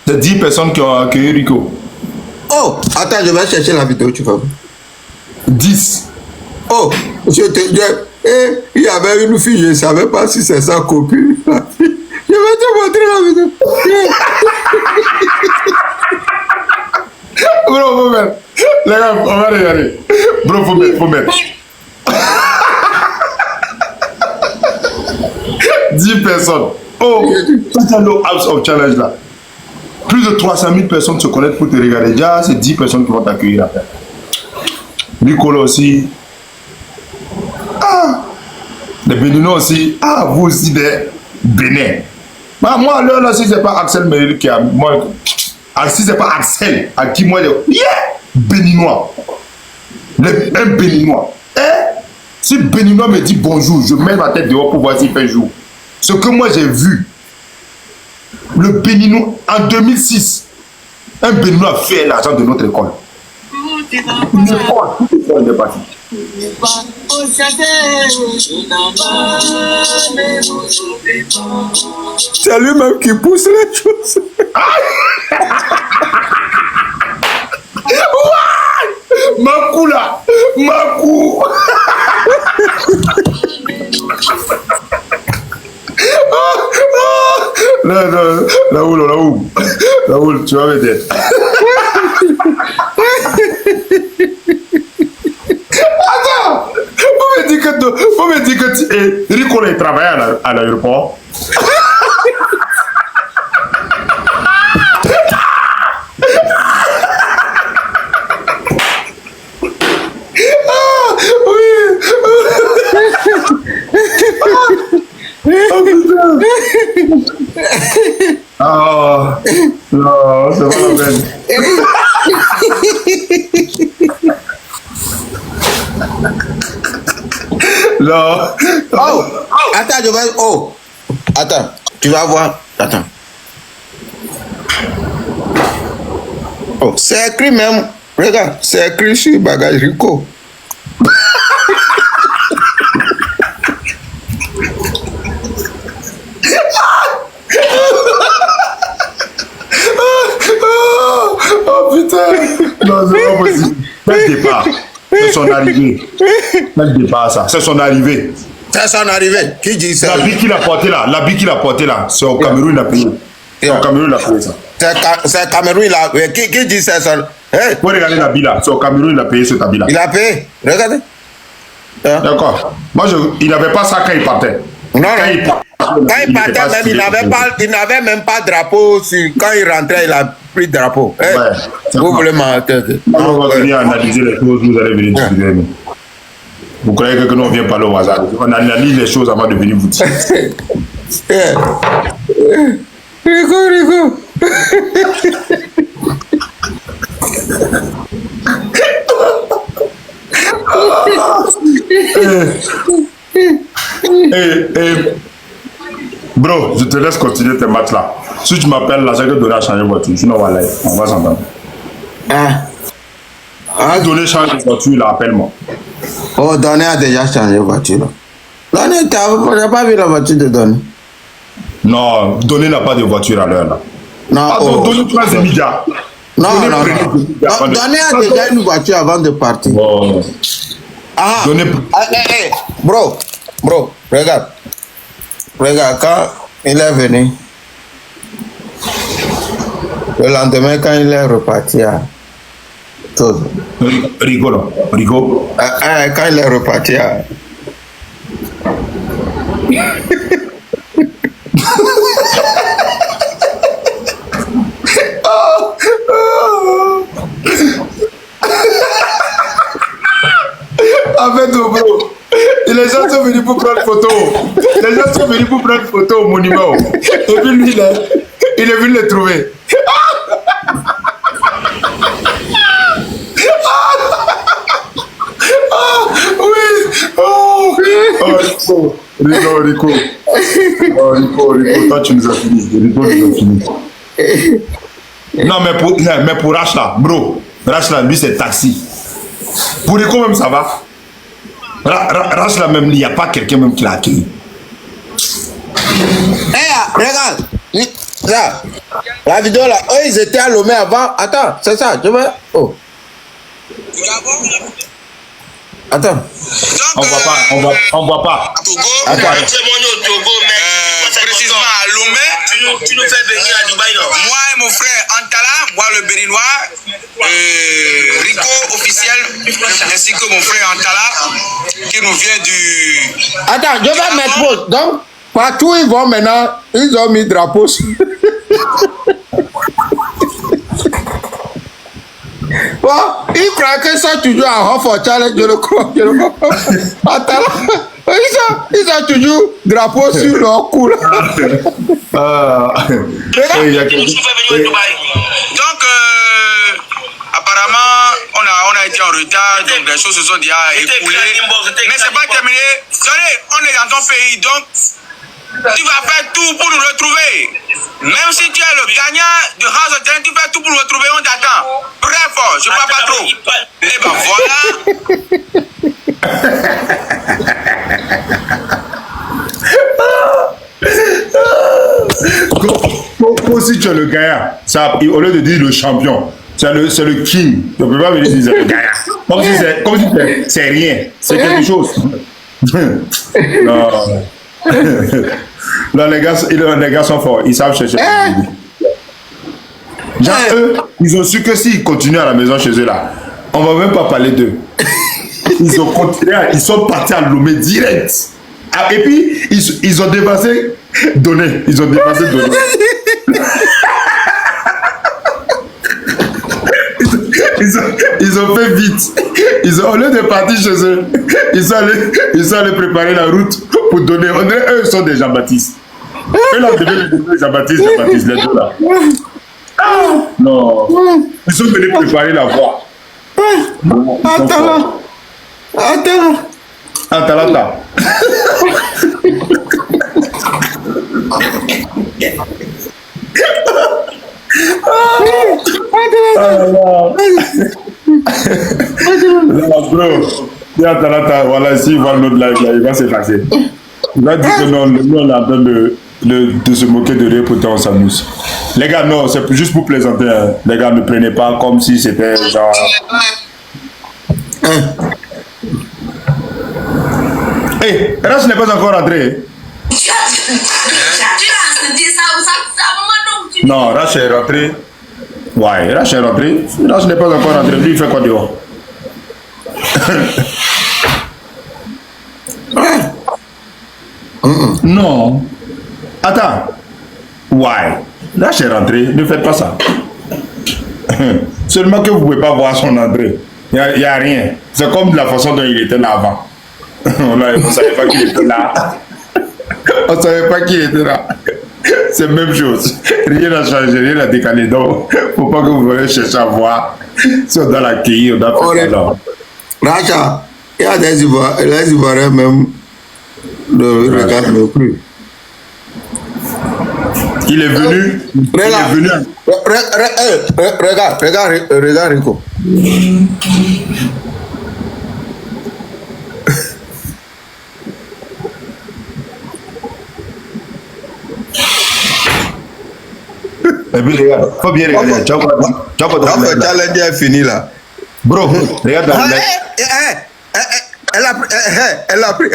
C'est 10 personnes qui ont accueilli Rico. Oh, attends, je vais chercher la vidéo, tu vas voir. 10. Oh, il y avait une fille, je ne savais pas si c'est sa copine. Je vais te montrer la vidéo. Bro, faut mettre. Les gars, on va regarder. Bro, faut mettre. 10 personnes. Oh, c'est le House of Challenge là. Plus de 300 000 personnes se connectent pour te regarder. Déjà, c'est 10 personnes qui vont t'accueillir après. Nicolas aussi. Ah, les Béninois aussi. Ah, vous aussi des Bénin. Bah, moi, là, si c'est pas Axel Meryl qui a. Moi, si c'est pas Axel, à qui moi, yeah! Béninois. Un Béninois. Si Béninois me dit bonjour, je mets ma tête dehors pour voir s'il fait jour. Ce que moi j'ai vu, le Béninois, en 2006, un Béninois fait l'argent de notre école. Une école, toute l'école est partie. C'est lui-même qui pousse les choses. Makou là, Makou. Raoul, tu vas m'aider. Attends, faut me dire que Rico il travaille à l'aéroport. Ah, Non, c'est pas la peine. Non. Oh, attends, je vais. Oh, attends, tu vas voir. Attends. Oh, c'est écrit même. Regarde, c'est écrit sur le bagage Rico. Oh putain. Non, c'est pas possible. Quel départ. C'est son arrivée. Quel départ, ça. C'est son arrivée. C'est son arrivée. Qui dit ça? L'habit qu'il a porté là, c'est au Cameroun, il a payé. C'est au Cameroun, il a payé ça. C'est Cameroun, il a. Qui dit ça? Hey. Faut regarder l'habit là, c'est au Cameroun, il a payé cet habit là. Il a payé. Regardez. Hein? D'accord. Moi, il n'avait pas ça quand il partait. Non, Quand il partait, même, il n'avait même pas de drapeau. Quand il rentrait, il a pris le drapeau. Hey. Ouais, Vous voulez marquer. on va venir analyser les choses, vous allez venir discuter. Vous croyez que nous on vient parler au hasard? On analyse les choses avant de venir vous dire. Rico. Bro, je te laisse continuer tes matchs là. Si tu m'appelles là, c'est que Donné a changé de voiture. Sinon, voilà, on va s'entendre. Donné change de voiture là, appelle-moi. Oh, Donné a déjà changé de voiture. Donné, tu n'as pas vu la voiture de Donné? Non, Donné n'a pas de voiture à l'heure là. Non, Attends, Donné prend des médias. Non. Donné a déjà une voiture avant de partir. Oh. Ah, Donné... Bro, regarde. Regarde, quand il est venu, le lendemain, quand il est reparti à chose. Rigo. Quand il est reparti à. En fait, bro, les gens sont venus pour prendre photo. Les gens sont venus pour prendre photo au monument. Et puis lui, il est venu les trouver. Oui. Oh, Rico. Oh, Rico, toi tu nous as fini. Rico nous a fini. Non, mais pour Rachla, bro, Rachla, lui c'est taxi. Pour Rico même ça va. Rachla même, il n'y a pas quelqu'un même qui l'a accueilli. Regarde. Là, la vidéo là, eux ils étaient à Lomé avant. Attends, c'est ça, tu vois. Oh. Attends. On voit pas. Togo, Attends. au Togo, mais précisément à Lomé, tu nous fais venir à Dubaï, non? Moi et mon frère Antala, moi le Béninois, Rico officiel, ainsi que mon frère Antala, qui nous vient du... Attends, je vais mettre pause. Donc, partout où ils vont maintenant, ils ont mis drapeau. Bon, ils croient que ça toujours à Hofford Challenge, je le crois. Attends, ils ont toujours drapeau sur leur cou. Donc, apparemment, on a été en retard, donc les choses se sont déjà écoulées. Mais c'est pas terminé. On est dans ton pays, donc tu vas faire tout pour nous retrouver. Même si tu es le gagnant de House of Talent, tu fais tout pour nous retrouver, on t'attend. Très fort, je parle pas trop. Et ben voilà. Si tu es le gagnant, ça, au lieu de dire le champion, c'est le king. Tu ne peux pas venir dire le gagnant. Comme si c'est rien. C'est quelque chose. Non. Non, les gars sont forts. Ils savent chercher. Genre, eux, ils ont su que s'ils continuent à la maison chez eux là, on va même pas parler d'eux. Ils ont continué, ils sont partis à Lomé direct. Ah, et puis, ils ont dépassé Donné. Ils ont dépassé Donné. Ils ont fait vite. Au lieu de partir chez eux, ils sont allés préparer la route pour Donner. On dirait eux sont des Jean-Baptiste. Eux là, devaient les Jean-Baptiste, les deux là. Non. Ils sont venus préparer la voie. Attends là. Atalanta. Non, bro. Si Atalanta, voilà, s'il voit notre live là, il va s'effacer. Il va dire que non, nous on est en train de se moquer de lui, pourtant on s'amuse. Les gars, non, c'est juste pour plaisanter. Hein. Les gars, ne prenez pas comme si c'était genre. Hey, Rach n'est pas encore rentré. Non, Rach est rentré. Ouais, Rach est rentré. Rach n'est pas encore rentré. Lui, il fait quoi dehors? Non. Attends. Ouais. Rach est rentré. Ne faites pas ça. Seulement que vous ne pouvez pas voir son entrée. Il n'y a rien. C'est comme de la façon dont il était là avant. On ne savait pas qu'il était là. On ne savait pas qu'il était là. C'est la même chose. Rien n'a changé, rien n'a décalé. Donc, il ne faut pas que vous voulez chercher à voir si on doit l'accueillir, on doit faire ça. Racha, il y a des Ivoiriens même ne regardent même plus. Il est venu. Regarde, Il est venu. Regarde, Rico. Et puis regarde, faut bien regarder. Tu vois, Le challenge est fini là. bro, regarde dans le live. Elle a pris.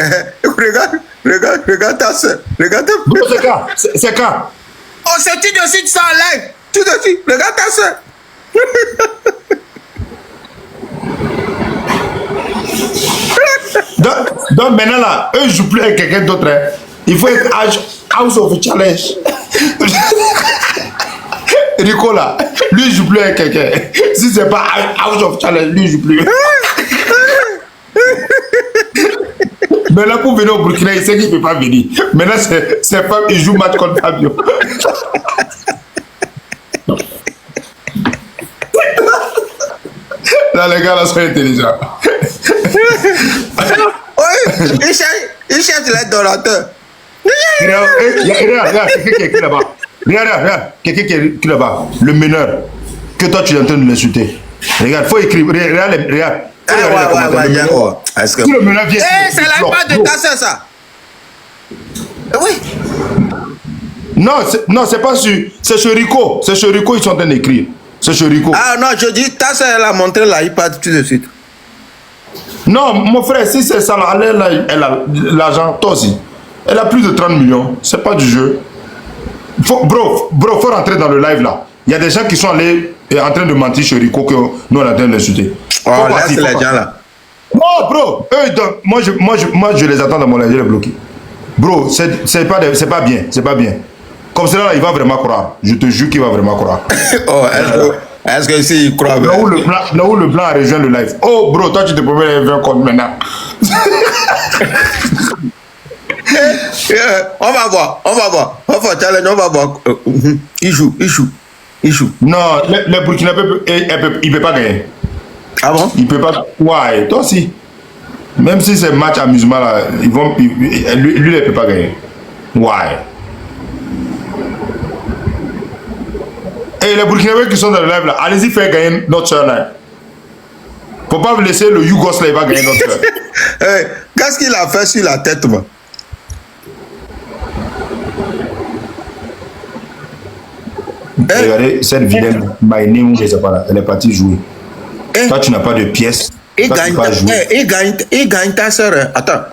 Regarde ta soeur. Regarde ta Bro, c'est quand Oh, c'est tout de suite ça en live. Tout de suite, regarde ta soeur. Donc maintenant là, eux ils jouent plus avec quelqu'un d'autre. Hein. Il faut être House of Challenge. Rico là, lui il joue plus avec quelqu'un. Si c'est pas House of Challenge, lui il joue plus. Mais là pour venir au Burkina, il sait qu'il ne peut pas venir. Maintenant c'est Fab, il joue match contre Fabio. Là les gars là sont intelligents. Oui, il cherche les donateurs. Regarde, quelqu'un qui est écrit là-bas. Regarde, quelqu'un qui est écrit là-bas. Le meneur, que toi tu es en train de l'insulter. Regarde, faut écrire. Regarde. Est-ce que. Si le meneur vient. C'est la part de ta soeur, ça. Oui. Non, c'est pas sur. C'est chez Rico. C'est chez Rico, ils sont en train d'écrire. C'est chez Rico. Ah non, je dis, ta soeur, elle a montré là, il part tout de suite. Non, mon frère, si c'est ça, elle a l'argent, toi aussi. Elle a plus de 30 millions. C'est pas du jeu. Bro, faut rentrer dans le live là. Il y a des gens qui sont allés en train de mentir chez Rico que nous on est en train de l'insulter. Oh, laisse les gens là. Non, bro, eux, moi je les attends dans mon live, je les bloqué. Bro, c'est pas bien, c'est pas bien. Comme cela, là, il va vraiment croire. Je te jure qu'il va vraiment croire. Oh, est-ce que si il croit Là où le blanc a rejoint le live. Oh, bro, toi tu te promets les 20 comptes maintenant. On va voir. On va challenge, on va voir. Il joue. Non, les Burkinabés, il peut pas gagner. Ah bon? Il peut pas. Ouais, toi aussi. Même si c'est match amusement là, lui, il peut pas gagner. Ouais. Et les Burkinabés qui sont dans le live là, allez-y faire gagner notre soeur là. Faut pas vous laisser le Yougos là, il va gagner notre soeur. Hey, qu'est-ce qu'il a fait sur la tête, moi? Regardez, cette vilaine My Name, je sais pas là, elle est partie jouer. Toi, tu n'as pas de pièces. Il gagne ta soeur. Attends.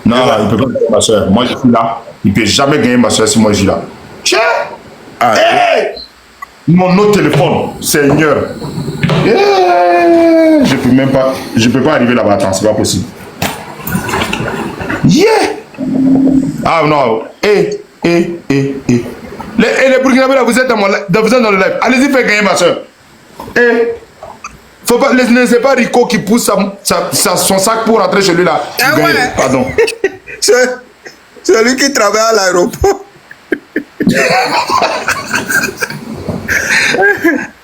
Non, il peut pas gagner ma soeur. Moi, je suis là. Il peut jamais gagner ma soeur si moi je suis là. Tiens! Hey! Mon autre téléphone, Seigneur. Yeah! Je peux pas arriver là-bas. Attends, c'est pas possible. Yeah! Ah non. Les Burkinabés là, vous êtes dans le live. Allez-y faire gagner ma soeur. Faut pas laisser pas Rico qui pousse son sac pour rentrer chez lui là. Ah ouais. Pardon. C'est lui qui travaille à l'aéroport.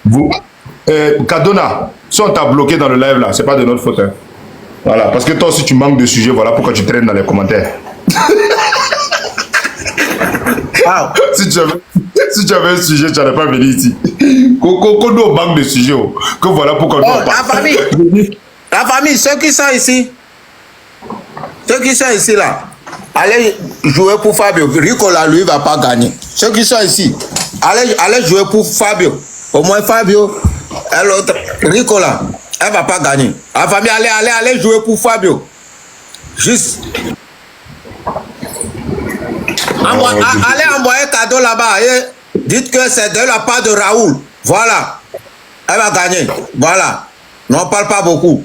Vous, Kadona, si on t'a bloqué dans le live là, c'est pas de notre faute. Hein. Voilà, parce que toi aussi tu manques de sujet, voilà pourquoi tu traînes dans les commentaires. Wow. Si tu avais un sujet, tu n'allais pas venir ici. Qu'on nous manque de sujets, que voilà pourquoi nous la famille, ceux qui sont ici là, allez jouer pour Fabio. Rico là, lui, va pas gagner. Ceux qui sont ici, allez jouer pour Fabio. Au moins Fabio, et l'autre, Rico là, elle va pas gagner. La famille, allez jouer pour Fabio. Juste. Allez envoyer cadeau là-bas et dites que c'est de la part de Raoul. Voilà. Elle va gagner. Voilà. N'en parle pas beaucoup.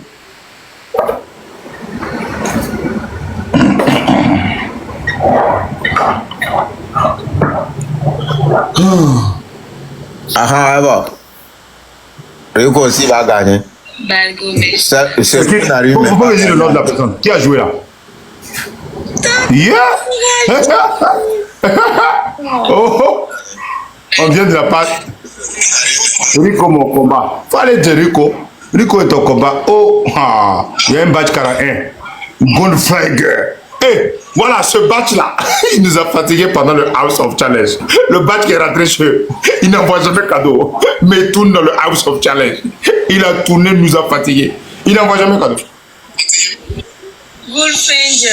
Ah, bon. Rico aussi va gagner. C'est ce qui n'arrive pas. pas. Faut dire le nom de la personne. Qui a joué là? Yeah. Oh, on vient de la part. Rico, mon combat. Fallait dire Rico. Rico est au combat. Oh, il y a un badge 41. Gunfinger. Et voilà, ce badge-là, il nous a fatigués pendant le House of Challenge. Le badge qui est rentré chez eux, il n'envoie jamais cadeau. Mais il tourne dans le House of Challenge. Il a tourné, nous a fatigués. Il n'envoie jamais cadeau. Goldfinger.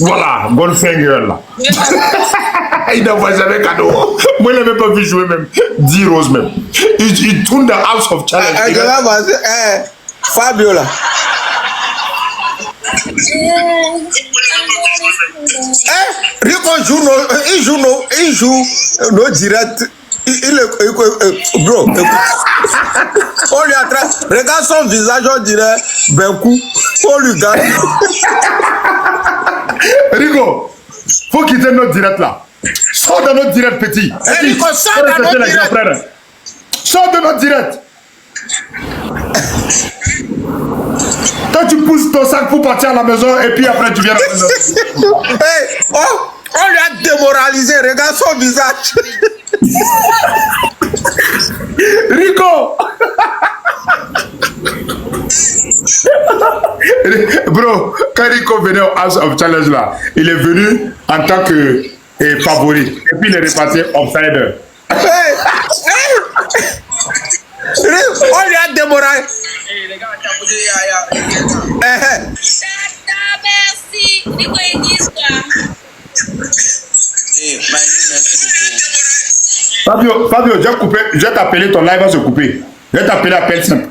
Voilà, Goldfinger là. Il n'envoie jamais cadeau. Moi, il n'a même pas vu jouer même 10 roses même. Il tourne dans House of Challenge. Fabio là. Rico joue nos directs. Bro, on lui attrape. Regarde son visage, on dirait Benkou. On lui gagne. Rico, faut quitter notre direct là. Sors de notre direct, petit. Rico, sors de notre direct. Sors de notre direct. Toi, tu pousses ton sac pour partir à la maison et puis après tu viens à la maison. Hey, on lui a démoralisé. Regarde son visage. Rico. Bro, quand Rico venait au House of Challenge là, il est venu en tant que favori. Et puis il est reparti outsider. On lui a démoralisé. Les gars, tapoter, Merci. Rico est dit Fabio, je vais t'appeler, ton live va se couper. Je vais t'appeler appel simple.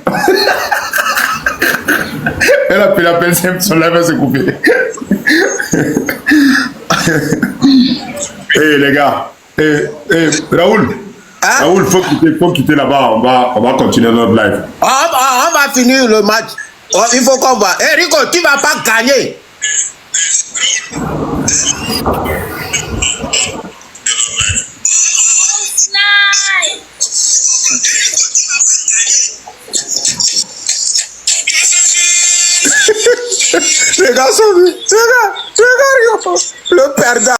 Elle appelle appel simple, son live va se couper. Hey les gars, Raoul. Hein? Raoul, faut quitter là-bas, on va continuer notre live. On va finir le match. Il faut qu'on va. Hey Rico, tu vas pas gagner. Regarde, Rico, le perdant.